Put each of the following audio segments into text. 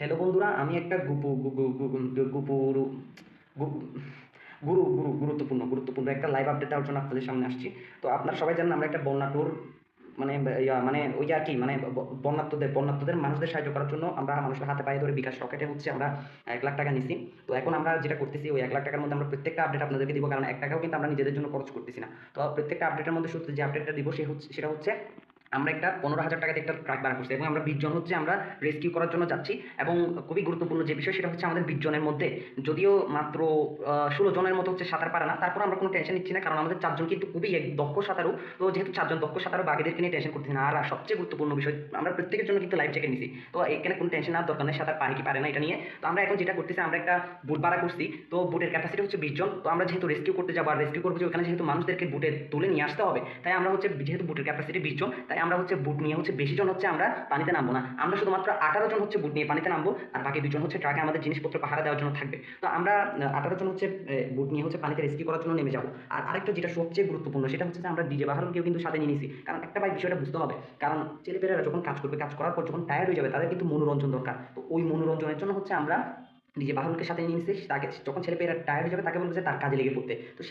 Hello বন্ধুরা, আমি একটা গুপুরু গু- গুরুত্বপূর্ণ গুরুত্বপূর্ণ একটা লাইভ আপডেট দেওয়ার জন্য আপনাদের সামনে আসছি। তো আপনারা সবাই জানেন আমরা একটা বন্যা ট্যুর মানে মানে ওই আর কি মানে বন্যাত্মদের মানুষদের সাহায্য করার জন্য আমরা মানুষের হাতে পায়ে ধরে বিকাশ রকেটে হচ্ছে আমরা 1 লাখ টাকা নিছি। তো এখন আমরা যেটা করতেছি ওই 1 লাখ টাকার মধ্যে আমরা প্রত্যেকটা আপডেট আপনাদেরকে দিব, কারণ 1 টাকাও কিন্তু আমরা নিজেদের জন্য খরচ করতেছি না। তো প্রত্যেকটা আপডেটের মধ্যে শুধু যে আপডেটটা দিব সেটা হচ্ছে আমরা একটা 15,000 টাকাতে একটা ট্রাক ভাড়া করছি এবং আমরা 20 জন হচ্ছে আমরা রেস্কিউ করার জন্য যাচ্ছি। এবং খুবই গুরুত্বপূর্ণ যে বিষয় সেটা হচ্ছে আমাদের 20 জনের মধ্যে যদিও মাত্র 16 জনের মতো হচ্ছে সাঁতার পারে না, তারপর আমরা কোনো টেনশন নিচ্ছি না, কারণ আমাদের 4 জন কিন্তু খুবই দক্ষ সাঁতারু। তো যেহেতু 4 জন দক্ষ সাঁতারু, বাকিদেরকে নিয়ে টেনশন করতেছি না। আর সবচেয়ে গুরুত্বপূর্ণ বিষয়, আমরা প্রত্যেকের জন্য কিন্তু লাইফ জ্যাকেট নিছি। তো এখানে কোনো টেনশন না দরকার নেই সাঁতার পারে কি পারে না এটা নিয়ে। তো আমরা এখন যেটা করতেছি, আমরা একটা বুট ভাড়া করছি। তো বুটের ক্যাপাসিটি হচ্ছে 20 জন। তো আমরা যেহেতু রেস্কিউ করতে যাবো আর রেস্কিউ করবো যে ওখানে, যেহেতু মানুষদেরকে বুটে তুলে নিয়ে আসতে হবে, তাই আমরা হচ্ছে যেহেতু বুটের ক্যাপাসিটি 20 জন, তাই আমরা হচ্ছে বুট নিয়ে হচ্ছে বেশি জন হচ্ছে আমরা পানিতে নামবো না। আমরা শুধুমাত্র 18 জন হচ্ছে বুট নিয়ে পানিতে নামবো, আর বাকি 2 জন হচ্ছে ট্রাকে আমাদের জিনিসপত্র পাহারা দেওয়ার জন্য থাকবে। তো আমরা 18 জন হচ্ছে বুট নিয়ে হচ্ছে পানিতে রেস্কিউ করার জন্য নেমে যাবো। আর আরেকটা যেটা সবচেয়ে গুরুত্বপূর্ণ সেটা হচ্ছে যে আমরা ডিজে বাহারকেও কিন্তু সাথে নিয়ে নিছি, কারণ একটা ভাই বিষয়টা বুঝতে হবে। কারণ ছেলেপেলেরা যখন কাজ করবে, কাজ করার পর যখন টায়ার্ড হয়ে যাবে, তাদের কিন্তু মনোরঞ্জন দরকার। তো ওই মনোরঞ্জনের জন্য হচ্ছে আমরা নিজে বাহরুলকে সাথে নিয়ে নিছি। তাকে যখন ছেলে পেয়েরা টায়ার্ড হয়ে যাবে, তাকে বলবো যে তার কাজে লেগে পড়তে। তো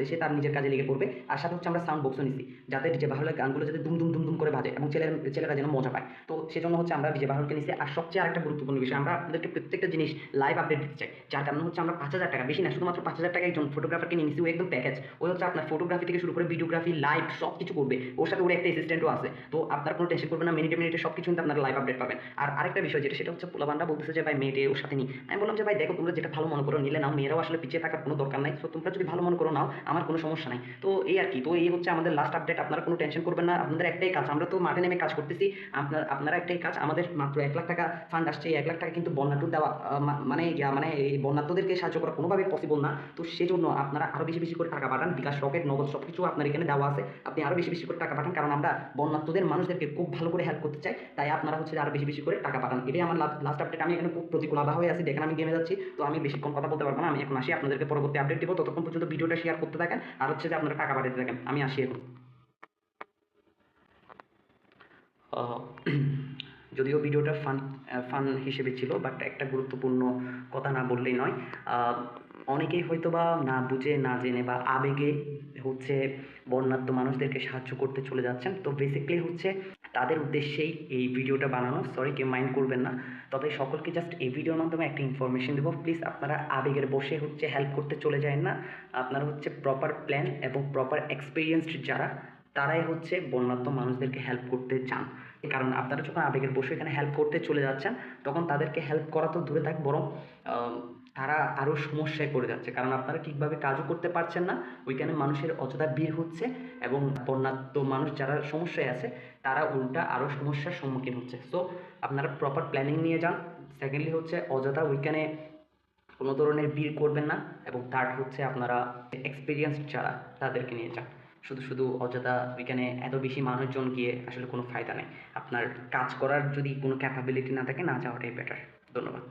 সে তার নিজের কাজে লেগে পড়বে। আর সাথে হচ্ছে আমরা সাউন্ড বক্সও নিছি, যাতে ডিজে বাহরুলের গানগুলো যাতে দুম দুম দুম দুম করে বাজে এবং ছেলেরা যেন মজা পায়। তো সেজন্য হচ্ছে আমরা ডিজে বাহরুলকে নিছি। আর সবচেয়ে আরেকটা গুরুত্বপূর্ণ বিষয়, আমরা আপনাদেরকে প্রত্যেকটা জিনিস লাইভ আপডেট দিতে চাই। যার কারণে হচ্ছে আমরা 5,000 টাকা, বেশি না, শুধুমাত্র 5,000 টাকা একজন ফটোগ্রাফারকে নিয়ে নিছি। ও একদম প্যাকেজ। ওই হচ্ছে আপনার ফটোগ্রাফি থেকে শুরু করে ভিডিওগ্রাফি, লাইভ সব কিছু করবে। ওর সাথে ওর একটা অ্যাসিস্ট্যান্টও আছে। তো আপনার কোনো টেনশন করবেন না, মিনিটে মিনিটে সব কিছু কিন্তু আপনারা লাইভ আপডেট পাবেন। আর আরেকটা বিষয় যেটা, সেটা হচ্ছে পোলাপানরা বলতেছে যে ভাই মেয়েটে ওর সাথে নি। আমি বললাম যে ভাই দেখো, তোমরা যেটা ভালো মনে করো নিলে নাও, মেয়েরাও আসলে পিছিয়ে থাকার কোনো দরকার নাই। তো তোমরা যদি ভালো মনে করো নাও, আমার কোনো সমস্যা নাই। তো এই আর কি, তো এই হচ্ছে আমাদের লাস্ট আপডেট। আপনারা কোনো টেনশন করবেন না, আপনাদের একটাই কাজ, আমরা তো মাঠে নেমে কাজ করতেছি। আপনারা একটাই কাজ, আমাদের মাত্র 1 লাখ টাকা ফান্ড আসছে। এই 1 লাখ টাকা কিন্তু বন্যাটুর দেওয়া, মানে এই বন্যাত্মদেরকে সাহায্য করা কোনোভাবেই পসিবল না। তো সেজন্য আপনারা আরো বেশি বেশি করে টাকা পাঠান, বিকাশ রকেট নগদ সব কিছু আপনার এখানে দেওয়া আছে। আপনি আরো বেশি বেশি করে টাকা পাঠান, কারণ আমরা বন্যাত্মদের মানুষদেরকে খুব ভালো করে হেল্প করতে চাই। তাই আপনারা হচ্ছে আরো বেশি বেশি করে টাকা পাঠান। এটাই আমার লাস্ট আপডেট। আমি এখানে খুব প্রতিকূল আবহাওয়ায় আছি, দেখেন আমি গেমে যাচ্ছি। তো আমি বেশিক্ষণ কথা বলতে পারবো না, আমি এখন আসি। আপনাদেরকে পরবর্তী আপডেট দিব, ততক্ষণ পর্যন্ত ভিডিওটা শেয়ার করতে থাকেন আর হচ্ছে যে আপনারা টাকা পাঠাতে থাকেন। আমি আসি এখন। আহ, যদিও ভিডিওটা ফান ফান হিসেবে ছিল, বাট একটা গুরুত্বপূর্ণ কথা না বললেই নয়। আহ, অনেকেই হয়তো বা না বুঝে না জেনে বা আবেগে হচ্ছে বন্যাত্ম মানুষদেরকে সাহায্য করতে চলে যাচ্ছেন। তো বেসিক্যালি হচ্ছে তাদের উদ্দেশ্যেই এই ভিডিওটা বানানো, সরি কেউ মাইন্ড করবেন না। তবে সকলকে জাস্ট এই ভিডিওর মাধ্যমে একটা ইনফরমেশন দেবো, প্লিজ আপনারা আবেগের বসে হচ্ছে হেল্প করতে চলে যায় না। আপনারা হচ্ছে প্রপার প্ল্যান এবং প্রপার এক্সপিরিয়েন্সড যারা, তারাই হচ্ছে বন্যাত্ম মানুষদেরকে হেল্প করতে চান। কারণ আপনারা যখন আবেগের বসে এখানে হেল্প করতে চলে যাচ্ছেন, তখন তাদেরকে হেল্প করা তো দূরে থাক, বরং তারা আরও সমস্যায় পড়ে যাচ্ছে, কারণ আপনারা ঠিকভাবে কাজও করতে পারছেন না। ওইখানে মানুষের অযথা ভিড় হচ্ছে এবং বন্যাত্ম মানুষ যারা সমস্যায় আছে, তারা উল্টা আরও সমস্যার সম্মুখীন হচ্ছে। সো আপনারা প্রপার প্ল্যানিং নিয়ে যান। সেকেন্ডলি হচ্ছে অযথা ওইখানে কোনো ধরনের ভিড় করবেন না। এবং থার্ড হচ্ছে আপনারা এক্সপিরিয়েন্স যারা, তাদেরকে নিয়ে যান। শুধু শুধু অযথা ওইখানে এত বেশি মানুষজন গিয়ে আসলে কোনো ফায়দা নেই। আপনার কাজ করার যদি কোনো ক্যাপাবিলিটি না থাকে, না যাওয়াটাই বেটার। ধন্যবাদ।